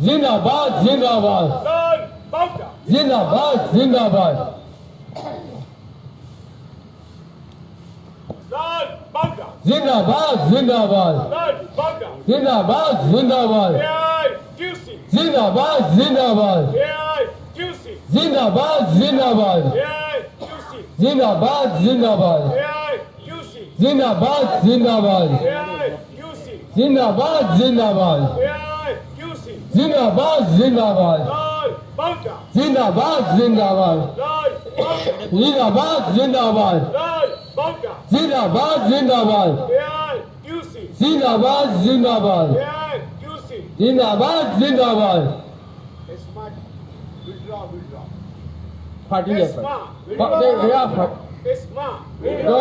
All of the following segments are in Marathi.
जिंदाबाद जिंदाबाद लाल बाउटा जिंदाबाद जिंदाबाद लाल बाउटा जिंदाबाद जिंदाबाद लाल बाउटा जिंदाबाद जिंदाबाद AIQC जिंदाबाद जिंदाबाद AIQC जिंदाबाद जिंदाबाद AIQC जिंदाबाद जिंदाबाद AIQC जिंदाबाद जिंदाबाद AIQC जिंदाबाद जिंदाबाद AIQC जिंदाबाद जिंदाबाद लाल बाउटा जिंदाबाद जिंदाबाद लाल बाउटा जिंदाबाद जिंदाबाद लाल बाउटा जिंदाबाद जिंदाबाद AIQC जिंदाबाद जिंदाबाद AIQC जिंदाबाद जिंदाबाद Smart withdraw पार्टी है Smart पार्टी गया Smart विड्रॉ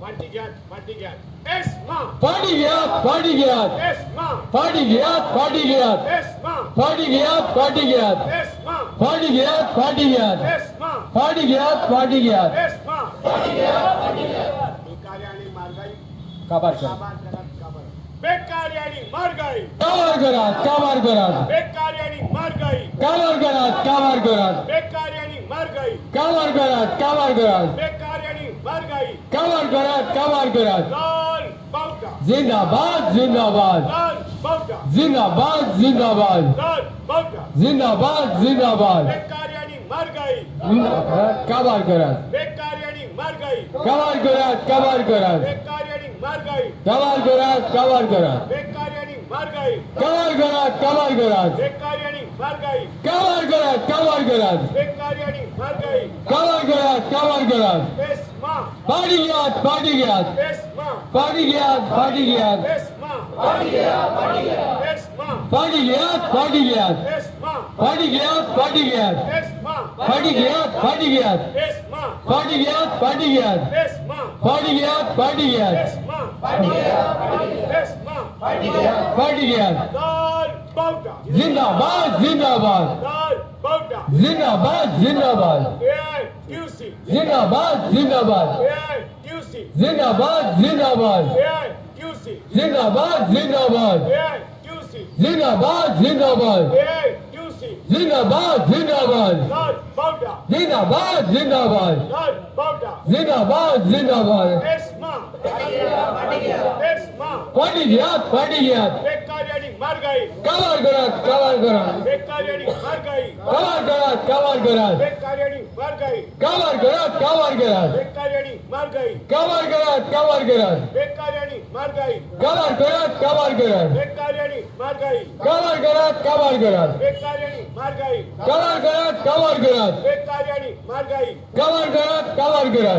पार्टी गया Smart पार्टी गया पार्टी गया Smart पार्टी गया पार्टी गया Smart पार्टी गया पार्टी गया Smart पार्टी गया पार्टी गया Smart पार्टी गया पार्टी गया Smart बेकारी आणि महागाई काबार कर बेकारी आणि महागाई काबार करा काबार करा बेकारी आणि महागाई काबार करा काबार करा बेकारी आणि महागाई काबार करा काबार करा बेकारी आणि महागाई काबार करा काबार करा लाल बाउटा जिंदाबाद जिंदाबाद लाल बाउटा जिंदाबाद जिंदाबाद लाल बाउटा जिंदाबाद जिंदाबाद बेकारी आणि महागाई काबार करा बेकारी आणि महागाई काबार करा काबार करा बेकारी आणि महागाई काबार करा काबार करा बेकारी आणि महागाई काबार करा काबार करा बेकारी आणि महागाई काबार करा काबार करा बेकारी आणि महागाई काबार करा काबार करा एस्मा पार्टी गया पार्टी गया एस्मा पार्टी गया पार्टी गया एस्मा एस्मा पार्टी गया पार्टी गया एस्मा पार्टी गया पार्टी गया एस्मा पार्टी गया पार्टी गया एस्मा पार्टी गया पार्टी गया एस्मा पार्टी गया पार्टी गया एस्मा एस्मा पार्टी गया लाल बाउटा जिंदाबाद जिंदाबाद लाल बाउटा जिंदाबाद जिंदाबाद AIQC जिंदाबाद जिंदाबाद AIQC जिंदाबाद जिंदाबाद AIQC जिंदाबाद जिंदाबाद AIQC जिंदाबाद जिंदाबाद AIQC जिंदाबाद जिंदाबाद लाल बाउटा जिंदाबाद जिंदाबाद लाल बाउटा जिंदाबाद जिंदाबाद एस्मा एस्मा पार्टी गया पार्टी गया बेकारी आणि महागाई काबार करा काबार करा बेकारी आणि महागाई काबार करा काबार करा बेकारी आणि महागाई काबार करा काबार करा बेकारी आणि महागाई काबार करा काबार करा बेकारी आणि महागाई काबार करा काबार करा बेकारी आणि महागाई काबार करा काबार करा बेकारी आणि महागाई काबार करा काबार करा बेकारी आणि महागाई काबार करा काबार करा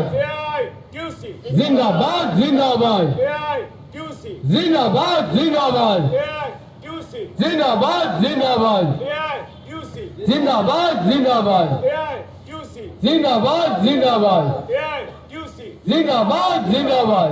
AIQC जिंदाबाद जिंदाबाद AIQC जिंदाबाद जिंदाबाद AIQC जिंदाबाद जिंदाबाद AIQC जिंदाबाद जिंदाबाद AIQC जिंदाबाद जिंदाबाद AIQC जिंदाबाद जिंदाबाद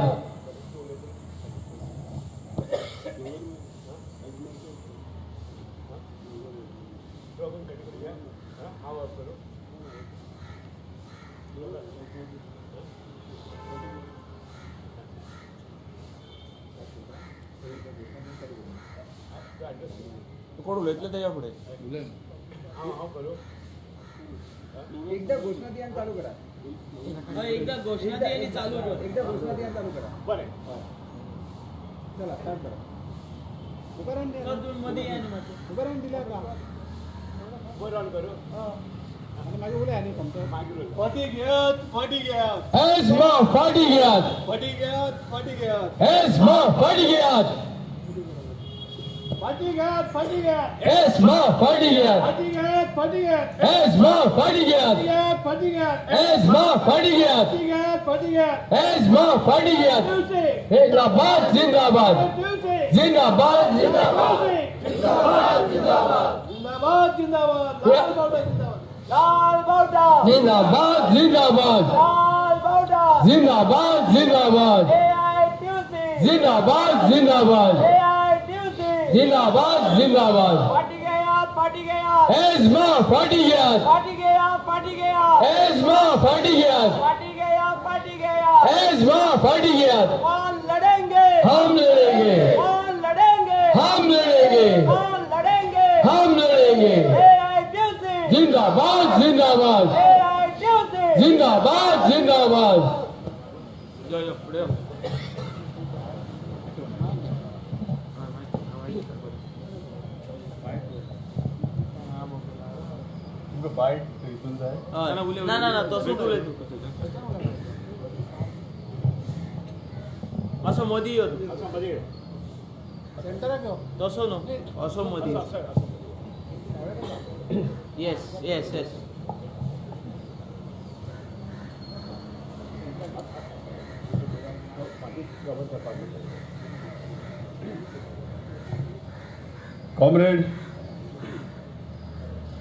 कोण उलयतले त्याच्या पुढे एकदा घोषणा द्या आणि चालू करा. एकदा घोषणा द्या आणि चालू कर. एकदा घोषणा द्या आणि चालू करा. बरं चला स्टार्ट करा. उभारून द्या. सर तुम्ही मध्ये या ना मध्ये. उभारून दिला का? बरं ऑन करू आणि मागे उभे आहे आणि समजा. मागे बोल. फाटी घ्यात फाटी घ्यात एस्मा पार्टी गया फाटी घ्यात फाटी घ्यात एस्मा पार्टी गया फाटी घ्या फाटी घ्या एस्मा पार्टी गया फाटी घ्या फाटी घ्या एस्मा पार्टी गया फाटी घ्या एस्मा पार्टी गया फाटी घ्या फाटी घ्या एस्मा पार्टी गया दिवसे जिंदाबाद जिंदाबाद दिवसे जिंदाबाद जिंदाबाद जिंदाबाद जिंदाबाद जिंदाबाद लाल बावटा जिंदाबाद जिंदाबाद जिंदाबाद लाल बावटा जिंदाबाद जिंदाबाद AIQC जिंदाबाद जिंदाबाद AIQC जिंदाबाद जिंदाबाद फाटी गया एस्मा पार्टी गया फाटी गया एस्मा पार्टी गया फाटी गया एस्मा पार्टी गया कौन लड़ेंगे हम लड़ेंगे कौन लड़ेंगे हम लड़ेंगे कौन लड़ेंगे जिंदाबाद AITUC जिंदाबाद जिंदाबाद या पुढे या. ना ना ना तसं तुले असं मोदी येत असं मध्ये तसं नो असं Modi yes yes yes comrade,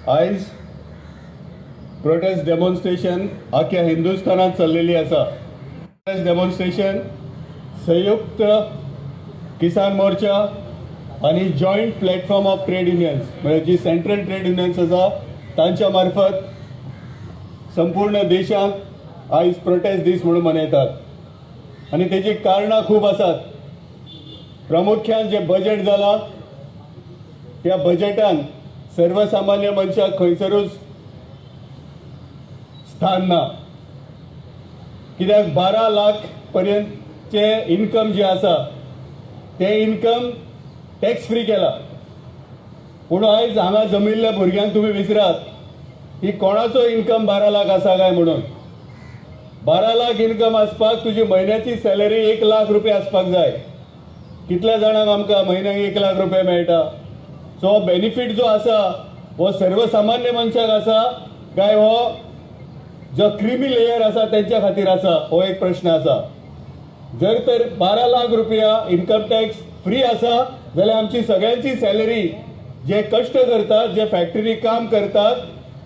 आयज प्रोटेस्ट डेमॉन्स्ट्रेशन आख्या हिंदुस्थानात चल्लेली आसा. प्रोटेस्ट डेमॉन्स्ट्रेशन संयुक्त किसान मोर्चा आणि joint platform of trade unions म्हणजे जी सेंट्रल ट्रेड युनियन्स आसा तांच्या मार्फत संपूर्ण देशांत आयज प्रोटेस्ट दीस म्हणून मनयतात आणि तेजी कारणां खूब आसात. प्रामुख्यान जे बजेट जाला त्या बजेटान सर्वसामान्य मनशाक खंयसरूच स्थान ना. कित्याक 12 लाख पर्यंतचे इन्कम जे आसा ते इन्कम टॅक्स फ्री केला. पूण आयज हांगा जमिल्ल्या भुरग्यांक तुमी विचारात की कोणाचो इन्कम 12 लाख आसा काय म्हणून. 12 लाख इन्कम आसपाक तुजी म्हयन्याची सॅलरी 1 लाख रुपया आसपाक जाय. कितल्या जाणांक आमकां म्हयन्याक 1 लाख रुपया मेळटा. सो बेनिफीट जो आसा हो सर्वसामान्य मनशाक आसा काय हो जो क्रिमी लेयर आसा त्यांच्या खातीर आसा हो एक प्रश्न आसा. जर तर 12 लाख रुपया इन्कम टॅक्स फ्री आसा जाल्यार आमची सगळ्यांची सॅलरी जे कष्ट करतात, जे फॅक्टरी काम करतात,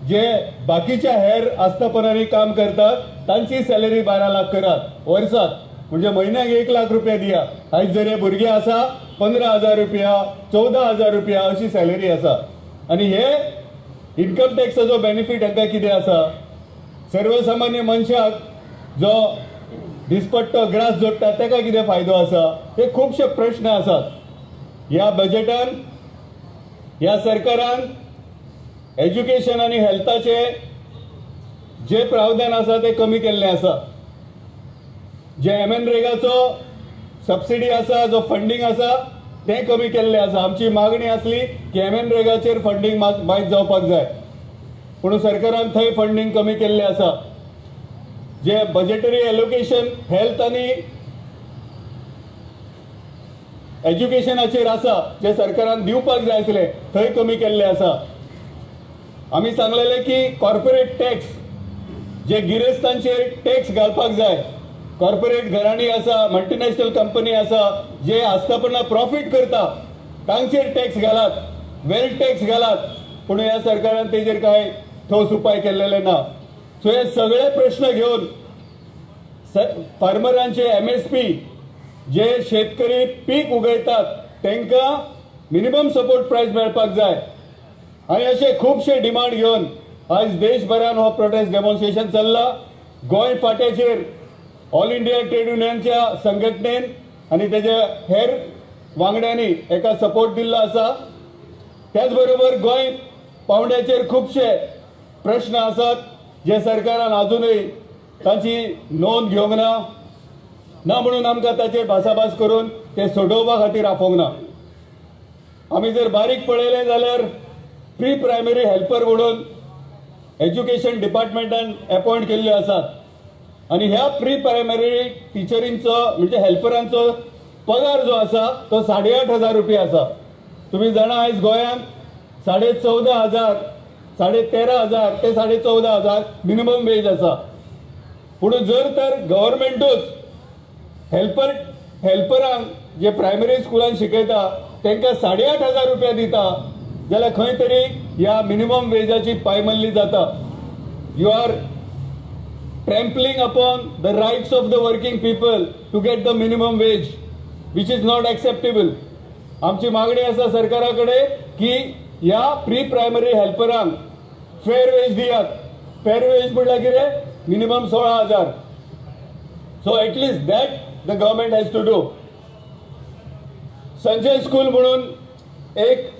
जे बाकीच्या हेर आस्थापनांनी काम करतात तांची सॅलरी 12 लाख करात वर्सात. म्हणजे म्हयन्याक 1 लाख रुपया दिया. आयज जर हे भुरगे आसा 15,000 रुपया 14,000 रुपया अशी सॅलरी आसा. आणि हे इन्कम टॅक्साचो बेनिफीट हांकां कितें आसा. सर्वसामान्य मनशाक जो दिसपट्टो ग्रास जोडटा ताका कितें फायदो आसा. हे खुबशे प्रश्न आसात. ह्या बजेटान ह्या सरकारान एज्युकेशन आनी हेल्थाचे जे प्रावधान आसा ते कमी केल्ले आसा. जे MNREGAचो सबसिडी आसा, जो फंडिंग आसा ते कमी केल्ले आसा. आमची मागणी आसली की MNREGAचेर फंडिंग मायज जावपाक जाय पूण सरकारान थंय फंडिंग कमी केल्ले आसा. जे बजेटरी एलोकेशन हेल्थ आनी एज्युकेशनाचेर आसा जे सरकारान दिवपाक जाय आसले थंय कमी केल्ले आसा. आमी सांगलेले की कॉर्पोरेट टॅक्स जे गिरेस्तांचेर टॅक्स घालपाक जाय. कॉर्पोरेट घराणी आसा, मल्टीनॅशनल कंपनी आसा जे आस्थापना प्रॉफिट करता तांचेर टॅक्स घालात, वेल्थ टॅक्स घालात. पूण ह्या सरकारान तेजेर काय ठोस उपाय केलेले ना. सो हे सगळे प्रश्न घेऊन फार्मरांचे MSP जे शेतकरी पीक उगयतात तांकां मिनिमम सपोर्ट प्राइस मेळपाक जाय. आनी अशे खुबशे डिमांड घेवन आज देशभरान हो प्रोटेस्ट डेमॉन्स्ट्रेशन चल्ला. गोंय फाट्याचेर ऑल इंडिया ट्रेड युनियनच्या संघटनेन आनी तेजे हेर वांगड्यांनी एका सपोर्ट दिल्लो आसा. त्याच बरोबर गोंय पावंड्याचेर खुबशे प्रश्न आसात जे सरकारान अजूनय तांची नोंद घेवंक ना म्हणून आमकां ताचेर भासाभास करून ते सोडोवपा खातीर आफोंक ना. आमी जर बारीक पळयलें जाल्यार प्री प्रायमरी हेल्पर म्हणून एज्युकेशन डिपार्टमेंटान अपॉयंट केल्ले आसात. आणि ह्या प्री प्रायमरी टिचरींचो म्हणजे हेल्परांचो पगार जो आसा तो 8,500 रुपया आसा. तुम्ही जाणा आयज गोंयांत 14,500 13,000 ते 14,500 मिनिमम वेज आसा. पूण जर तर गव्हर्मेंटूच हेल्परांक जे प्रायमरी स्कुलान शिकयता तांकां 8,500 रुपया दिता जाल्यार खंय तरी ह्या मिनिमम वेजाची पायमल्ली जाता. You are trampling upon the rights of the working people to get the minimum wage, which is not acceptable. आमची मागणी आसा सरकाराकडे की ह्या प्री प्रायमरी हेल्परांक फेअर वेज दियात. फेअर वेज म्हटल्यार कितें minimum 16,000. So at least that the government has to do. Sanjay school म्हणून एक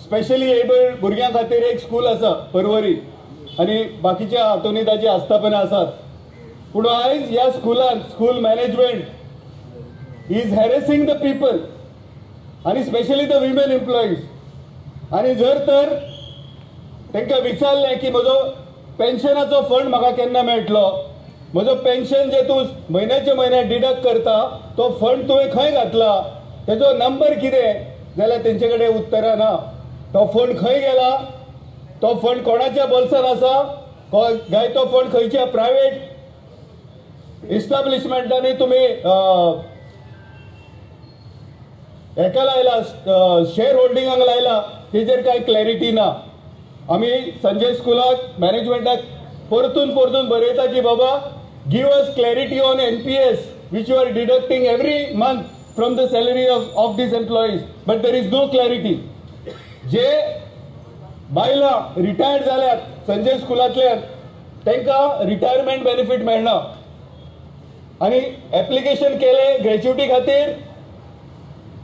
स्पेशली एबल्ड भुरग्यां खातीर एक स्कूल आसा पर्वरी आणि बाकीच्या हातूंनी ताची आस्थापना आसात. पूण आयज ह्या स्कुलान school management is harassing the people आणि स्पेशली द विमेन एम्प्लॉईज. आणि जर तर तांकां विचारलें की म्हजो पेन्शनाचो फंड म्हाका केन्ना मेळटलो, म्हजो पेन्शन जे तूं म्हयन्याचे म्हयने डिडक्ट करता तो फंड तुवें खंय घातला, तेजो नंबर कितें, जाल्यार तेंचे कडेन उतरां ना. तो फंड खंय गेला, तो फंड कोणाच्या बोल्सान आसा, काय तो फंड खंयच्या प्रायवेट इस्टॅब्लिशमेंटांनी तुमी हेका लायला, शेअर होल्डिंगाक लायला, तेजेर कांय क्लॅरिटी ना. आमी संजय स्कुलाक मॅनेजमेंटाक परतून परतून बरयता की बाबा give us clarity on NPS which you are deducting every month from the salary of these employees, but there is no clarity. जे बायलां रिटायर्ड जाल्यात संजय स्कुलांतल्यान तांकां रिटायरमेंट बेनिफीट मेळना आनी एप्लिकेशन केलें ग्रॅच्युटी खातीर,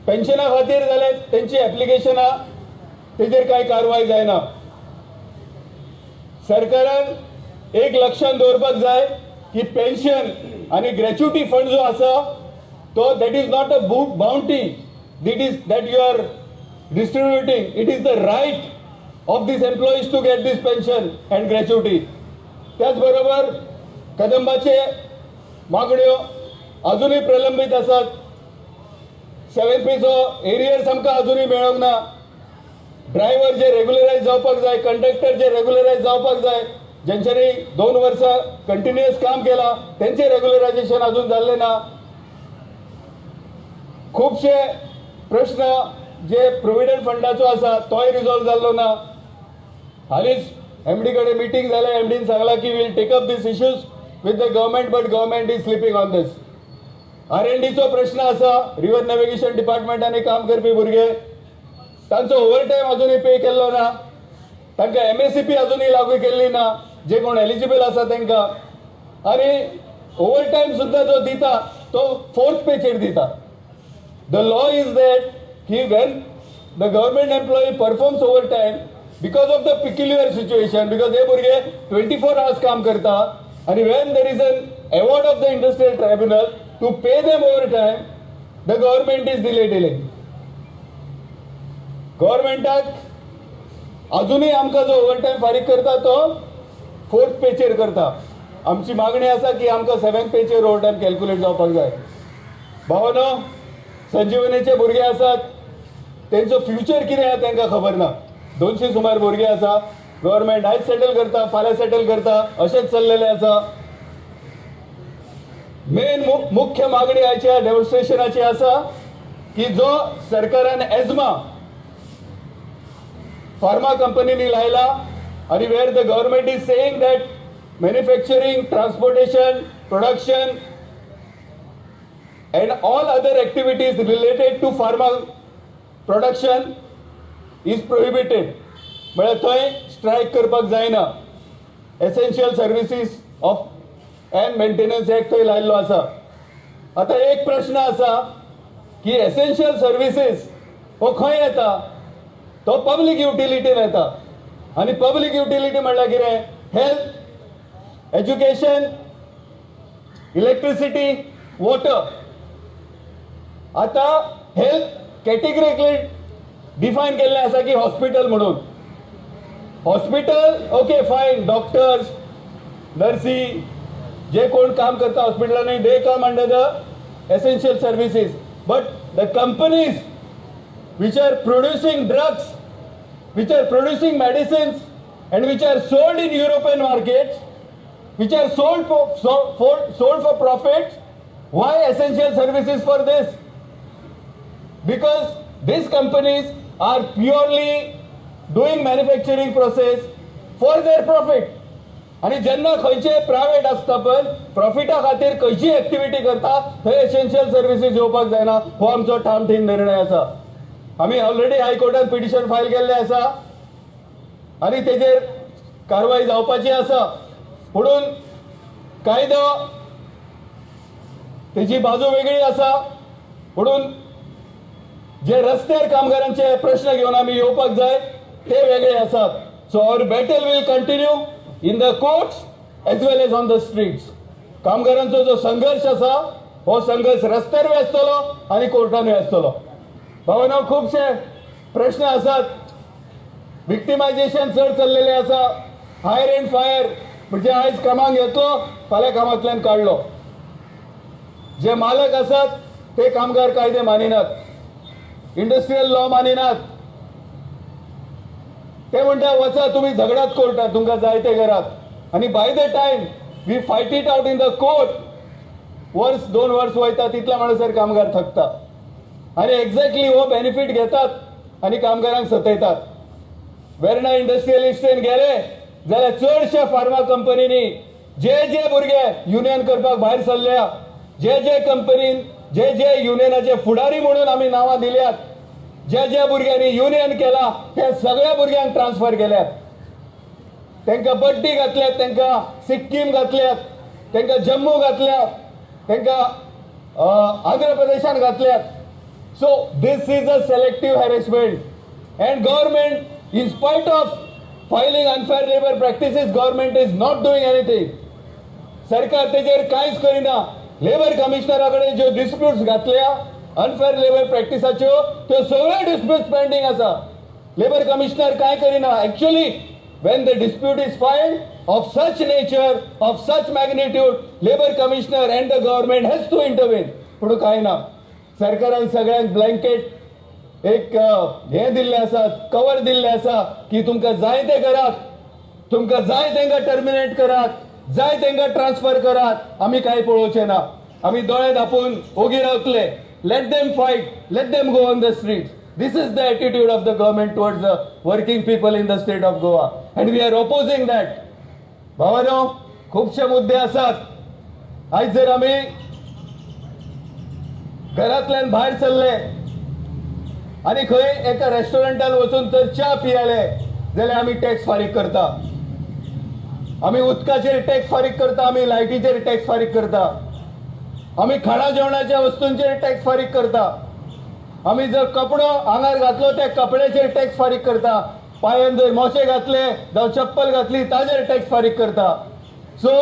पेन्शना खातीर जाल्यार तेंची एप्लिकेशनां तेजेर कांय कारवाय जायना. सरकारान एक लक्षांत दवरपाक जाय की पेन्शन आणि ग्रॅच्युटी फंड जो आसा तो that is not a bounty that you are distributing. It is the right of these employees to get these pension and gratuity. त्याच बरोबर कदंबाचे मागण्यो अजूनही प्रलंबित आसात. 7Pचो एरियर्स आमकां अजूनही मेळोंक ना. ड्रायव्हर जे रेग्युलरायज जावपाक जाय, कंडक्टर जे रेग्युलरायज जावपाक जाय, ज्यांच्यानी 2 वर्सां कंटिन्युअस काम केला त्यांचे रेग्युलरायझेशन अजून जाल्ले ना. खूपशे प्रश्न जे प्रोव्हिडंट फंडाचो आसा तोय रिझॉल्व जाल्लो ना. हालींच MD कडेन मिटींग जाल्या, MDन सांगला की will take up these issues with the government, but government is sleeping on these. R&Dचो प्रश्न आसा. रिव्हर नॅव्हिगेशन डिपार्टमेंटांनी काम करपी भुरगे तांचो ओव्हरटायम अजूनही पे केल्लो ना. तांकां MSCP अजूनही लागू केल्ली ना, जे कोण एलिजिबल आसा तांकां. आनी ओव्हरटायम सुद्दां जो दिता तो 4th पेचेर दिता. द लॉ इज दॅट की when the government employee performs overtime because of the peculiar situation, because हे भुरगे 24 hours काम करता आणि when there is an award of the industrial tribunal to pay them overtime, the government is delayed. गव्हर्मेंटाक अजूनही आमकां जो ओव्हरटायम फारीक करता तो 4th पेचेर करता. आमची मागणी आसा की आमकां 7th पेचेर ओव्हरटायम कॅल्क्युलेट जावपाक जाय. भावनो, संजीवनीचे भुरगे आसात, तेंचो फ्युचर कितें आसा तांकां खबर ना. 200 सुमार भुरगे आसा. गव्हर्मेंट आयज सेटल करता, फाल्यां सेटल करता, अशेंच चल्लेलें आसा. मेन मुख्य मागणी आयच्या डेमॉन्स्ट्रेशनाची आसा की जो सरकारान एजमा फार्मा कंपनीनी लायला आणि where the government is saying that manufacturing, transportation, production and all other activities related to pharma production is prohibited. म्हळ्यार थंय स्ट्रायक करपाक जायना. Essential services of and maintenance act थंय लायल्लो आसा. आता एक प्रश्न आसा की एसेन्शियल सर्विसीस हो खंय येता, तो पब्लीक युटिलिटीन येता. आणि पब्लीक युटिलिटी म्हणल्यार कितें, हेल्थ, एज्युकेशन, इलेक्ट्रिसिटी, वॉटर. आता हेल्थ कॅटेगरिकली डिफायन केल्लें आसा की हॉस्पिटल म्हणून. हॉस्पिटल ओके फायन, डॉक्टर्स, नर्सी जे कोण काम करता हॉस्पिटलांनी they come under the essential services. But the companies which are producing drugs, which are producing medicines, and which are sold in European markets, which are sold for profit. Why essential services for this? Because these companies are purely doing manufacturing process for their profit. आणि जेन्ना खंयचे प्रायवेट आसता पण प्रॉफिटा खातीर खंयची एक्टिविटी करता थंय एसेन्शियल सर्विसीस येवपाक जायना. हो आमचो ठामठीम निर्णय आसा. आम्ही ऑलरेडी हायकोर्टात पिटिशन फायल केल्लें आसा आणि तेजेर कारवाई जावपाची आसा. म्हणून कायदो तेजी बाजू वेगळी आसा. म्हणून जे रस्त्यार कामगारांचे प्रश्न घेवन आमी येवपाक जाय ते वेगळे आसात. So our battle will continue in the courts as well as on the streets. कामगारांचो जो संघर्ष असा हो संघर्ष रस्त्यार आसतलो आणि कोर्टांनी आसतलो. भावना खूपशे प्रश्न असतात. विक्टिमायझेशन चड चल्लेले आसा. हायर एंड फायर म्हणजे आयज कामाक घेतलो फाल्यां कामांतल्यान काडलो. जे मालक असतात ते कामगार कायदे मानिनात, इंडस्ट्रियल लॉ मानिनात. ते म्हणटा वचा तुम्ही झगडात कोर्टात तुमकां जाय ते करात. आणि by the time we fight it out in the court years 2 वर्स वयता तितल्या म्हणसर कामगार थकता आणि एक्झॅक्टली हो बेनिफिट घेतात आणि कामगारांक सतयतात. वेर्ना इंडस्ट्रियलिस्टेन गेले जाल्यार चडशा फार्मा कंपनीनी जे भुरगे युनियन करपाक भायर सरल्या, जे कंपनीन जे युनियनाचे फुडारी म्हणून आमी नांवां दिल्यात, ज्या भुरग्यांनी युनियन केला त्या सगळ्या भुरग्यांक ट्रान्सफर केल्यात. तांकां बड्डी घातल्यात, तांकां सिक्कीम घातल्यात, तांकां जम्मू घातल्यात, तांकां आंध्र प्रदेशान घातल्यात. So this is a selective harassment and government in spite of filing unfair labour practices government is not doing anything. सरकार तेजेर कांयच करिना. लेबर कमिशनरा कडेन ज्यो डिस्प्यूट्स घातल्या अनफेअर लेबर प्रॅक्टिसाच्यो त्यो सगळ्यो डिस्प्यूट्स पेंडिंग आसा. लेबर कमिशनर कांय करिना. Actually when the dispute is filed of such nature, of such magnitude, labor commissioner and the government has to intervene. पण काय ना, सरकारान सगळ्यांक ब्लँकेट एक हे दिल्ले आसा, कवर दिल्ले आसा की तुमकां जाय ते करात, तुमकां जाय तेंका टर्मिनेट करात, जाय तेंका ट्रान्सफर करात. आमी काय पळोवचे ना. आमी दोळे धापून ओगी रावतले. Let them fight, let them go on the streets. This is the attitude of the government towards the working people in the state of Goa, and we are opposing that. भावानो, खूपशे मुद्दे असतात. आज जर आम्ही घरातल्यान भायर सरले आणि खंय एका रेस्टॉरंटात वचून तर च्या पियाले जाल्यार आमी टॅक्स फारीक करता. आमी उदकाचेर टॅक्स फारीक करता, आमी लायटीचेर टॅक्स फारीक करता, आमी खाणा जेवणाच्या वस्तूंचेर टॅक्स फारीक करता. आम्ही जर कपडो आंगार घातलो त्या कपड्याचेर टॅक्स फारीक करता. पायान जर मोशे घातले जावं चप्पल घातली ताजेर टॅक्स फारीक करता. So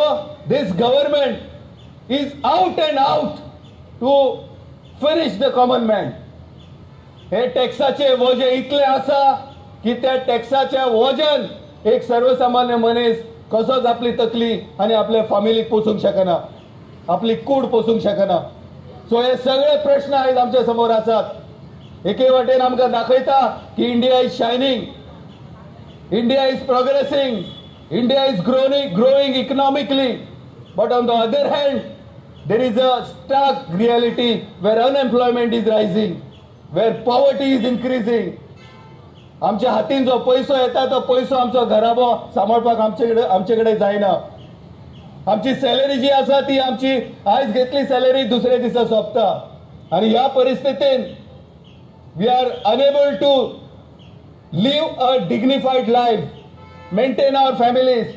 this government is out and out to finish the common man. हे टॅक्साचे वजे इतले आसा की त्या टॅक्साच्या वजन एक सर्वसामान्य मनीस कसोच आपली तकली आणि आपल्या फॅमिलीक पोसूंक शकना, आपली कूड पोसूंक शकना. सो हे सगळे प्रश्न आयज आमच्या समोर आसात. एके वाटेन आमकां दाखयता की India is shining, India is progressing, India is growing economically. But on the other hand there is a stark reality where unemployment is rising, where poverty is increasing. आमच्या हातीन जो पैसो येता तो पैसो आमचो घराबो सांबाळपाक आमचे कडेन जायना. आमची सॅलरी जी आसा ती आमची आयज घेतली सॅलरी दुसरे दिसा सोंपता. आणि ह्या परिस्थितीन we are unable to live a dignified life, maintain our families,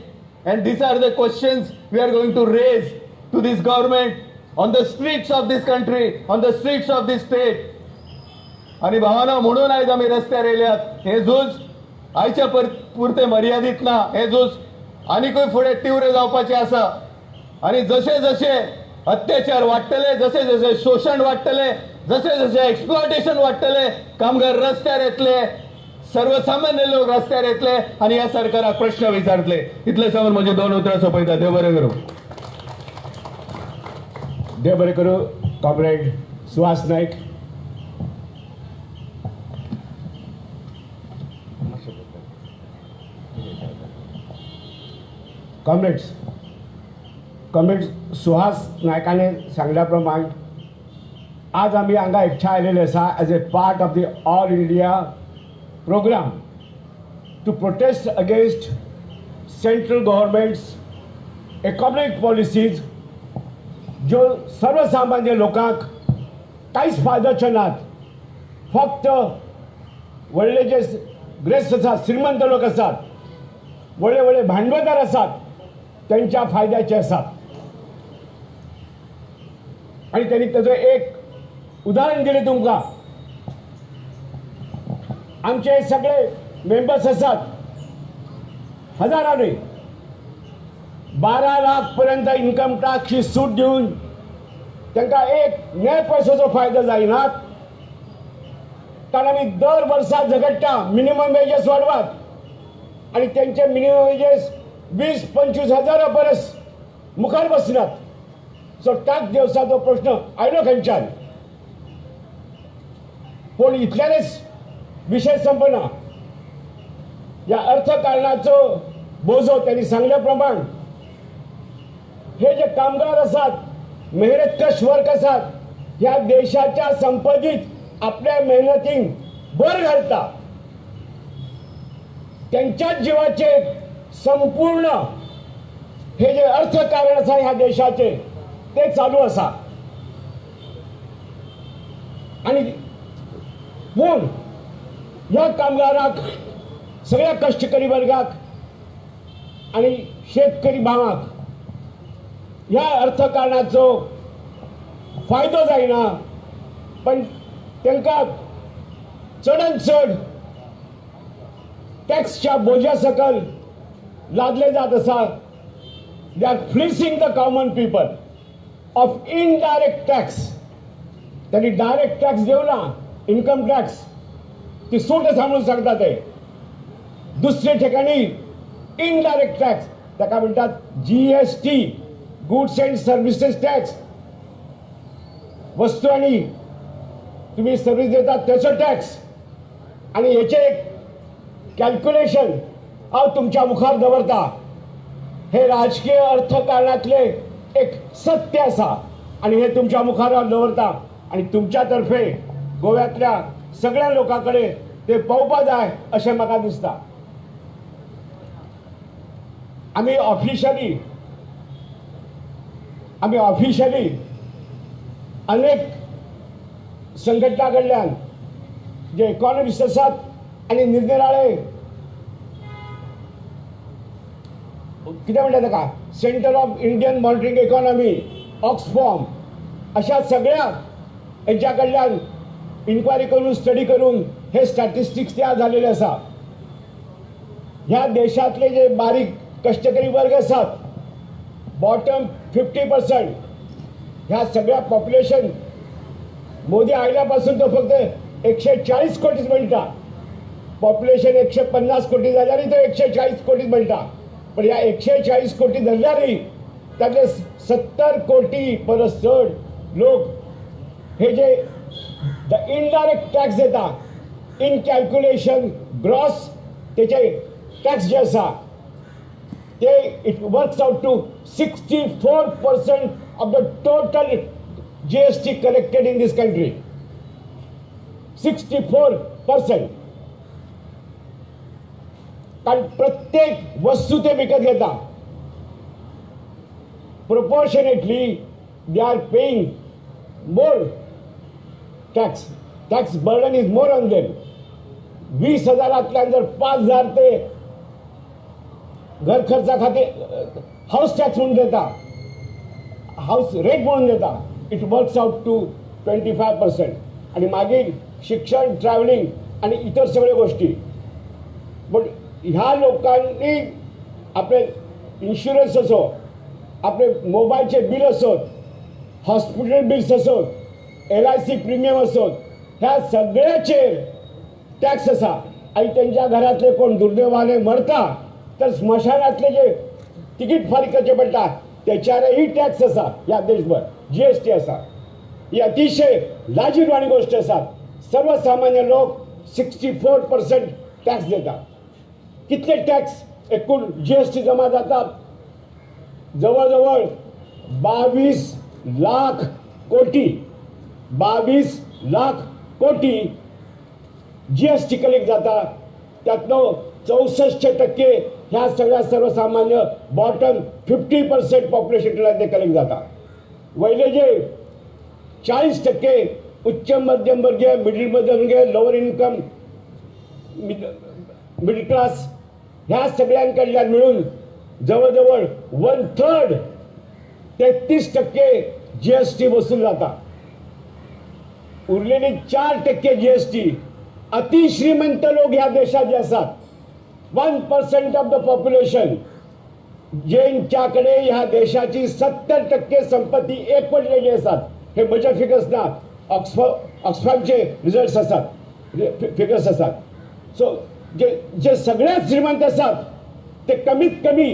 and these are the questions we are going to raise to this government on the streets of this country, on the streets of this state. आणि भावानो, म्हणून आज आम्ही रस्त्यार येयल्यात. हे झूज आयच्या पुरते मर्यादित ना. हे झूज आनीकूय फुडें तीव्र जावपाचें आसा. आणि जसे जसे अत्याचार वाडटले, जसे जसे शोषण वाडटले, जसे जसे एक्सप्लॉयटेशन वाडटले, कामगार रस्त्यार येतले, सर्वसामान्य लोक रस्त्यार येतले आणि ह्या सरकाराक प्रश्न विचारतले. इतले सांगून म्हजे 2 उतरां सोंपयता. देव बरें करूं. देव बरें करूं. कॉम्रेड सुहास नाईक. कॉम्रेड सुहास नायकाने सांगल्याप्रमाणे आज आम्ही हांगा एकठांय आयलेले आसा as a part of the all India programme to protest against central governments economic policies ज्यो सर्वसामान्य लोकांक कांयच फायद्याच्यो नात. फक्त व्हडले जे ग्रेस्त आसात, श्रीमंत लोक आसात, व्हडले व्हडले भांडवलदार आसात, त्यांच्या फायद्याचे आसात. आणि त्यांनी त्याचं एक उदाहरण दिले तुमकां. आमचे सगळे मेंबर्स आसात हजारांनी, 12 लाख पर्यंत इन्कम टॅक्सची सूट देऊन त्यांना एक नया पैशाचो फायदा जायनात. कारण आम्ही दर वर्सा झगडटा मिनिमम वेजेस वाढवात आणि त्यांचे मिनिमम वेजेस 20-25 हजारा परस मुखार बसनात. सो टॅक्स दिवसाचो प्रश्न आयलो खंयच्यान. पण इतल्यानेच विषय संपना. या अर्थकारणाचो बोजो त्यांनी सांगल्या प्रमाण हे जे कामगार असतात, मेहनतकश वर्क असतात, ह्या देशाच्या संपत्तीत आपल्या मेहनतीन भर घालता. त्यांच्याच जीवाचे संपूर्ण हे जे अर्थकारण असा ह्या देशाचे ते चालू असा. आणि पूण ह्या कामगाराक, सगळ्या कष्टकरी वर्गाक आणि शेतकरी भावाक ह्या अर्थकारणाचो फायदो जायना. पण तांकां चडांत चड टॅक्सच्या बोजा सकल लादले जात आसा. They are fleecing the common people of indirect tax. त्यांनी डायरेक्ट टॅक्स देवना, इन्कम टॅक्स ती सूट सांगून सांगता ते. दुसरे ठिकाणी इनडायरेक्ट टॅक्स ताका म्हणटात GST, goods and services tax. वस्तू आणि तुम्ही सर्व्हिस देतात त्याचं टॅक्स. आणि याचे एक कॅल्क्युलेशन हांव तुमच्या मुखार दवरता. हे राजकीय अर्थकारणातले एक सत्य आसा आणि हे तुमच्या मुखार हांव दवरता. आणि तुमच्या तर्फे गोव्यातल्या सगळ्या लोकांकडे ते पावपा जाय अशें म्हाका दिसता. आम्ही ऑफिशियली अनेक संघटना कडल्यान जे इकॉनॉमिस्ट आसात आणि निरनिराळे कितें म्हणटा ताका centre of Indian monitoring economy, ऑक्सफॉर्म अशा सगळ्या यांच्या कडल्यान इन्क्वायरी करून स्टडी करून हे स्टॅटिस्टिक्स तयार झालेले आसा. ह्या देशातले जे बारीक कष्टकरी वर्ग असतात, बॉटम 50%, ह्या सगळ्या पॉप्युलेशन मोदी आयल्यापासून तो फक्त 140 कोटीच म्हणटा. पॉप्युलेशन 150 कोटी जाल्यारय तो 140 कोटीच म्हणटा. पण ह्या 140 कोटी धरल्यारय त्यातले 70 कोटी परस चड लोक हे जे इनडायरेक्ट टॅक्स देता, इन कॅल्क्युलेशन ग्रॉस त्याचे टॅक्स जे आसा ते it works out to 64% of the total GST collected in this country. 64%. कारण प्रत्येक वस्तू ते विकत घेता. Proportionately they are paying more tax. Tax burden is more on them. 20,000 जर 5,000 ते घर खर्चा खाते हाऊस टॅक्स म्हणून देता, हाऊस रेट म्हणून देता. It works out to 25%. आणि मागीर शिक्षण, ट्रॅव्हलिंग आणि इतर सगळ्या गोष्टी. पण ह्या लोकांनी आपले इन्शुरन्स असो, आपले मोबाईलचे बिल असोत, हॉस्पिटल बिल्स असोत, LIC प्रीमियम असोत, ह्या सगळ्याचेर टॅक्स असा. आणि त्यांच्या घरातले कोण दुर्दैवाने मरता तर स्मशानातले जे तिकीट फारीक करचे पडटा त्याच्यावरही टॅक्स असा. या देशभर GST असा. ही अतिशय लाजीरवाणी गोष्ट असा. सर्वसामान्य लोक 64% टॅक्स देतात. कितले टॅक्स एकूण GST जमा जातात? जवळजवळ 22 लाख कोटी 22 लाख कोटी GST कलेक्ट जाता. त्यातनं 64% ह्या सगळ्या सर्वसामान्य बॉटम 50% पॉप्युलेशन ते कलेक्ट जाता. वयले जे 40% उच्च मध्यमवर्गीय, मिडल मध्यमवर्गीय, लोअर इन्कम, मिडल क्लास ह्या सगळ्यांकडल्यान मिळून जवळजवळ 1/3 33% GST वसूल जाता. उरलेली 4% GST अतिश्रीमंत लोक ह्या देशात जे असतात, 1% ऑफ द पॉप्युलेशन ज्यांच्याकडे ह्या देशाची 70% संपत्ती एकवटलेली असतात, हे बजेट फिगर्स ना ऑक्सफॅमचे रिझल्ट असतात, फिगर्स असतात. सो जे जे सगळ्यात श्रीमंत असतात ते कमीत कमी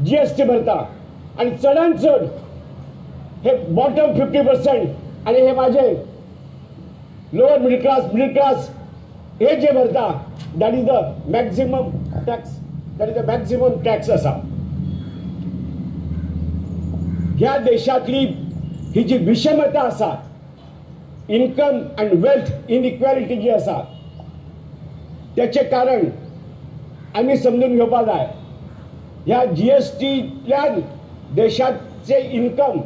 GST भरतात आणि चढान चढ हे बॉटम 50% आणि हे माझे लोअर मिडल क्लास हे जे भरता that is the maximum tax असा. ह्या देशातली ही जी विषमता असा, इन्कम अँड वेल्थ इनइक्वॅलिटी जी असा, त्याचे कारण आम्ही समजून घेवपाक जाय. ह्या GSTंतल्यान देशाचे इन्कम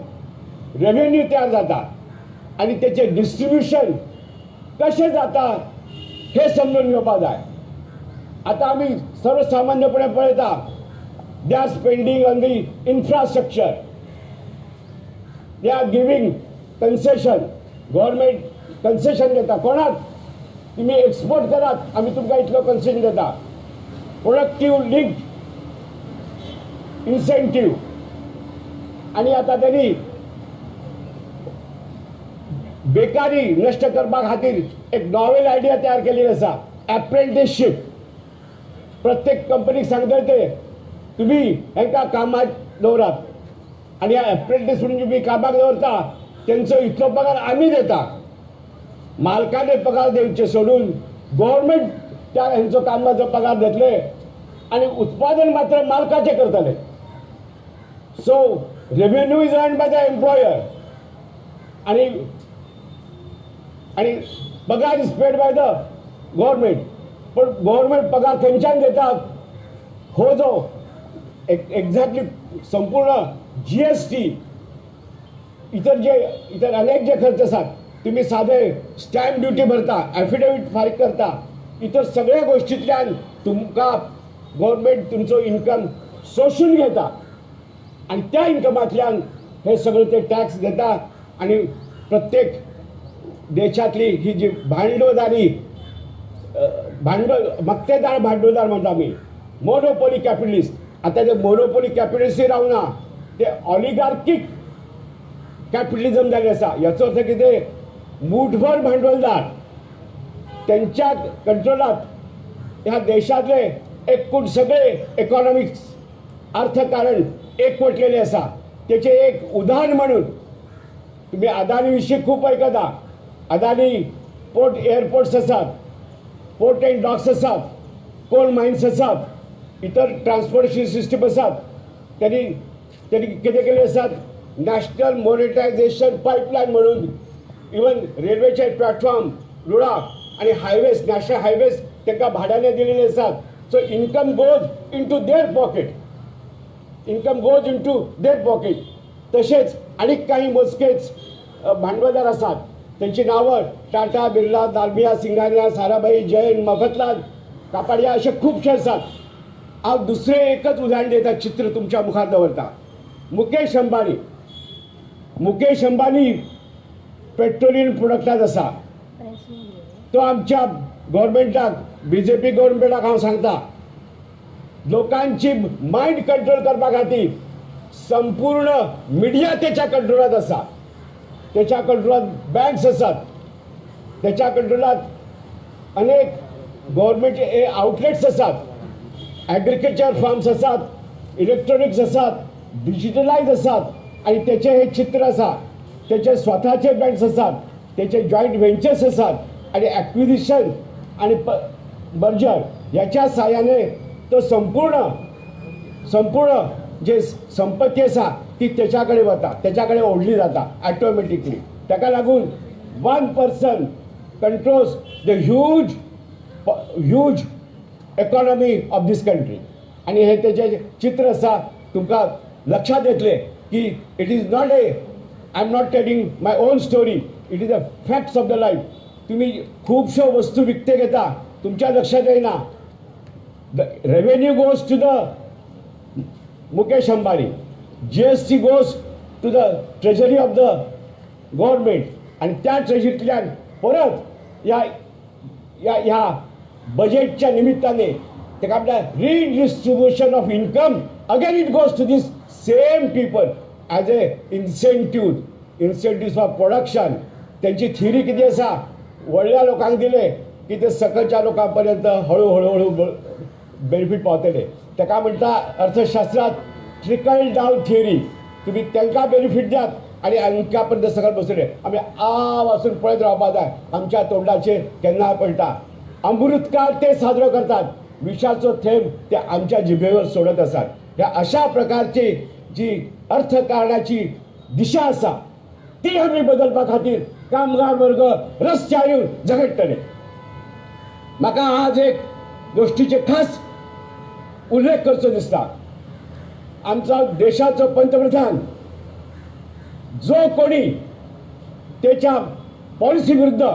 रेव्हेन्यू तयार जाता आणि त्याचे डिस्ट्रीब्युशन कसे जाता हे समजून घेवपाक जाय. आता आम्ही सर्वसामान्यपणे पळयता they are spending on the infrastructure, they are giving concession, government concession देता. कोणाक तुम्ही एक्सपोर्ट करात आम्ही तुमकां इतलो कन्सेशन देता. Productive linked incentive. आणि आता त्यांनी बेकारी नष्ट करपा खातीर एक नॉवेल आयडिया तयार केलेली आसा, अप्रेंटिसशीप. प्रत्येक कंपनीक सांगता ते तुम्ही हांकां कामाक दवरात आणि ह्या अप्रेंटिस म्हणून तुम्ही कामाक दवरता त्यांचो इतलो पगार आम्ही देता. मालकाने पगार द्यायचे सोडून गव्हर्मेंट त्या ह्यांचो कामाचो पगार देतले आणि उत्पादन मात्र मालकाचे करतले. So revenue is earned by the employer आणि पगार is paid by the government. पण गव्हर्मेंट पगार थंयच्यान देतात हो जो एक्झॅक्टली संपूर्ण GST इतर अनेक जे खर्च असतात, तुम्ही साधे स्टॅम्प ड्युटी भरता, ॲफिडेविट फारीक करता, इतर सगळ्या गोष्टींतल्यान तुमकां गव्हर्मेंट तुमचो इन्कम शोषून घेता आणि त्या इन्कमांतल्यान हे सगळे ते टॅक्स देता. आणि प्रत्येक देशातली ही जी मक्तेदार भांडवलदार म्हणटा आमी, मोनोपोली कॅपिटलिस्ट. आता ते मोनोपोली कॅपिटलिस्टूय रावना, ते ऑलिगार्कीक कॅपिटलिझम जाल्लें आसा. याचो अर्थ कितें, मुठभर भांडवलदार त्यांच्या कंट्रोलात ह्या देशातले एकूण सगळे इकॉनॉमिक्स अर्थकारण एकवटलेले आसा. त्याचे एक उदाहरण म्हणून तुम्ही अदानी विषयी खूप ऐकता. अदानी एअरपोर्ट्स असतात, पोर्ट अँड डॉक्स असतात, कोल माइन्स असतात, इतर ट्रान्सपोर्टेशन सिस्टीम असतात. त्यांनी कितें केले असतात, नॅशनल मॉनिटायझेशन पाईपलाईन म्हणून इवन रेल्वेचे प्लॅटफॉर्म, रुळा आणि हायवेज, नॅशनल हायवेज तांकां भाड्याने दिलेले असतात. So income goes into their pocket. तसेच अनेक काही मोजकेच भांडवलदार असतात, त्यांची नावं टाटा, बिर्ला, दालमिया, सिंगानिया, साराभाई, जैन, मफतलाल, कापाडिया असे खूपशे असतात. हांव दुसरे एकच उदाहरण देता, चित्र तुमच्या मुखार दवरता. मुकेश अंबानी पेट्रोलियम प्रोडक्टात असा. तो आमच्या गव्हर्मेंटाक, BJP गव्हर्मेंटाक हांव सांगता, लोकांची माइंड कंट्रोल करपा खातीर संपूर्ण मिडिया त्याच्या कंट्रोलात असा. त्याच्या कंट्रोलात बँक्स असतात, त्याच्या कंट्रोलात अनेक गव्हर्मेंटचे आउटलेट्स असतात, ॲग्रिकल्चर फार्म्स असतात, इलेक्ट्रॉनिक्स असतात, डिजिटलाइज असतात. आणि त्याचे हे चित्र असा, त्याचे स्वतःचे बँक्स असतात, त्याचे जॉईंट व्हेंचर्स असतात आणि ॲक्विजिशन आणि मर्जर याच्या साहाय्याने तो संपूर्ण जे संपत्ती असा ती त्याच्याकडे वता, त्याच्याकडे ओढली जाता ऑटोमॅटिकली. ताका लागून one person controls the huge economy of this country. आणि हे त्याचे चित्र असा, तुमकां लक्षात येतले की it is not I am not telling my own story, it is a facts of the life. तुम्ही खूपशो वस्तू विकते घेता, तुमच्या लक्षात येईना. The revenue goes to the Mukesh Ambani, GST goes to the treasury of the government. आणि त्या ट्रेजरीतल्यान परत या बजेटच्या निमित्ताने ताका आपल्या redistribution of income again it goes to these same people as a incentives for production. त्यांची थिअरी किती असा, व्हडल्या लोकांक दिले की ते सकलच्या लोकांपर्यंत हळूहळू बेनिफीट पावतले. ताका म्हणटा अर्थशास्त्रात ट्रिकल डाऊन थिअरी. तुम्ही तांकां बेनिफीट द्यात आणि आमच्या पर्यंत सकल बसले. आम्ही आ वाचून पळयत रावपा जाय. आमच्या तोंडाचेर केन्ना पळटा. अमृतकाळ ते साजरो करतात, विषाचो थेंब ते आमच्या जिभेवर सोडत असतात. ह्या अशा प्रकारची जी अर्थकारणाची दिशा आसा ती आमी बदलपा खातीर कामगार वर्ग रस्त्यार येवन झगडटले. म्हाका आज एक गोष्टीचे खास उल्लेख करचो दिसता. आमचा देशाचो पंतप्रधान जो कोणी त्याच्या पॉलिसी विरुद्ध,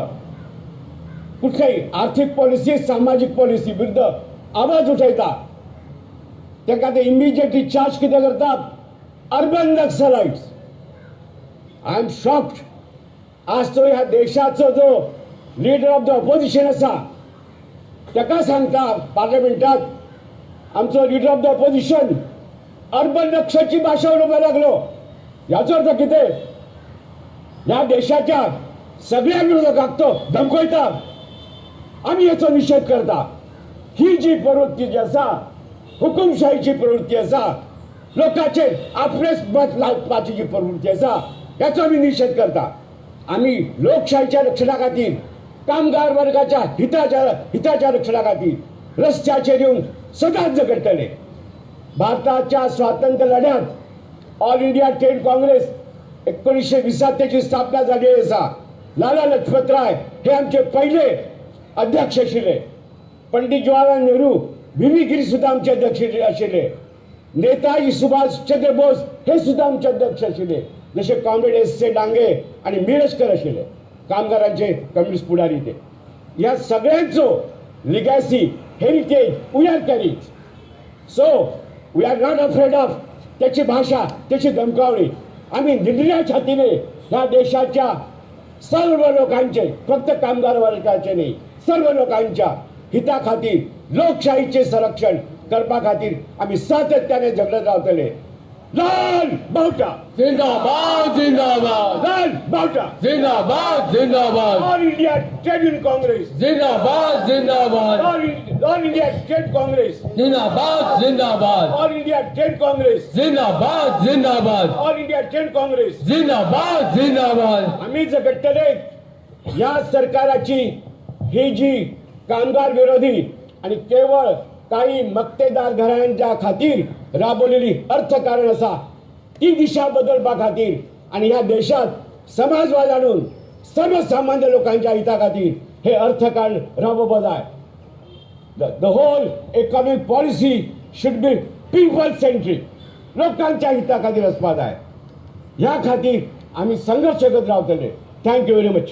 कुठल्याही आर्थिक पॉलिसी सामाजिक पॉलिसी विरुद्ध आवाज उठयता ताका ते इमिजिएटली चार्ज कितें करतात, urban Naxalites. I am shocked. आज तो ह्या देशाचो जो लीडर ऑफ द ऑपोजिशन आसा ताका सांगता पार्लमेंटात आमचो leader of the opposition urban नक्षलची भाषा उलोवपाक लागलो. याचो अर्थ कितें? ह्या देशाच्या सगळ्या विरोधकांक तो धमकयता. आम्ही याचा निषेध करता. ही जी प्रवृत्ती जी आसा, हुकुमशाहीची प्रवृत्ती आसा, लोकांचेर आपलेच मत लावपाची जी प्रवृत्ती आसा, याचो आम्ही निषेध करता. आम्ही लोकशाहीच्या रक्षणा खातीर, कामगार वर्गाच्या हिताच्या रक्षणा खातीर रस्त्याचेर येवन सदांच झगडटले. भारताच्या स्वातंत्र्य लढ्यात ऑल इंडिया ट्रेड काँग्रेस 1920 त्याची स्थापना झालेली आसा. लाला लजपतराय हे आमचे पहिले अध्यक्ष आशिल्ले. पंडित जवाहरलाल नेहरू व्ही गिरी सुद्धा आमचे अध्यक्ष आशिल्ले. नेताजी सुभाषचंद्र बोस हे सुद्धा आमचे अध्यक्ष आशिल्ले. जसे कॉम्रेड एस ए डांगे आणि मिरजकर आशिल्ले कामगारांचे कम्युनिस्ट पुढारी. ते या सगळ्यांचो legacy heritage we are carrying. So we are not afraid of त्याची भाषा, त्याची धमकावणी. आम्ही निर्णया छातीने ह्या देशाच्या सर्व लोकांचे, फक्त कामगार वर्गाचे नाही, सर्व लोकांच्या हिता खातीर, लोकशाहीचे संरक्षण करपा खातीर आम्ही सातत्याने झगडत रावतले. लाल बावटा जिंदाबाद जिंदाबाद लाल बावटा जिंदाबाद जिंदाबाद all India trade union Congress जिंदाबाद जिंदाबाद ऑल इंडिया ट्रेड काँग्रेस जिंदाबाद जिंदाबाद ऑल इंडिया ट्रेड काँग्रेस जिंदाबाद जिंदाबाद ऑल इंडिया ट्रेड काँग्रेस. जिंदाबाद जिंदाबाद. आम्ही झगडटले. या सरकाराची ही जी कामगार विरोधी आणि केवळ काही मक्तेदार घरांच्या खातीर राबवलेली अर्थकारण असा ती दिशा बदलपा खातीर आणि ह्या देशात समाजवाद आणून सर्वसामान्य लोकांच्या हिता खातीर हे अर्थकारण राबवप जाय. The whole economic policy should be people centric. लोकांच्या हिता खातीर असपा जाय. ह्या खातीर आम्ही संघर्ष करत रावतले. Thank you very much.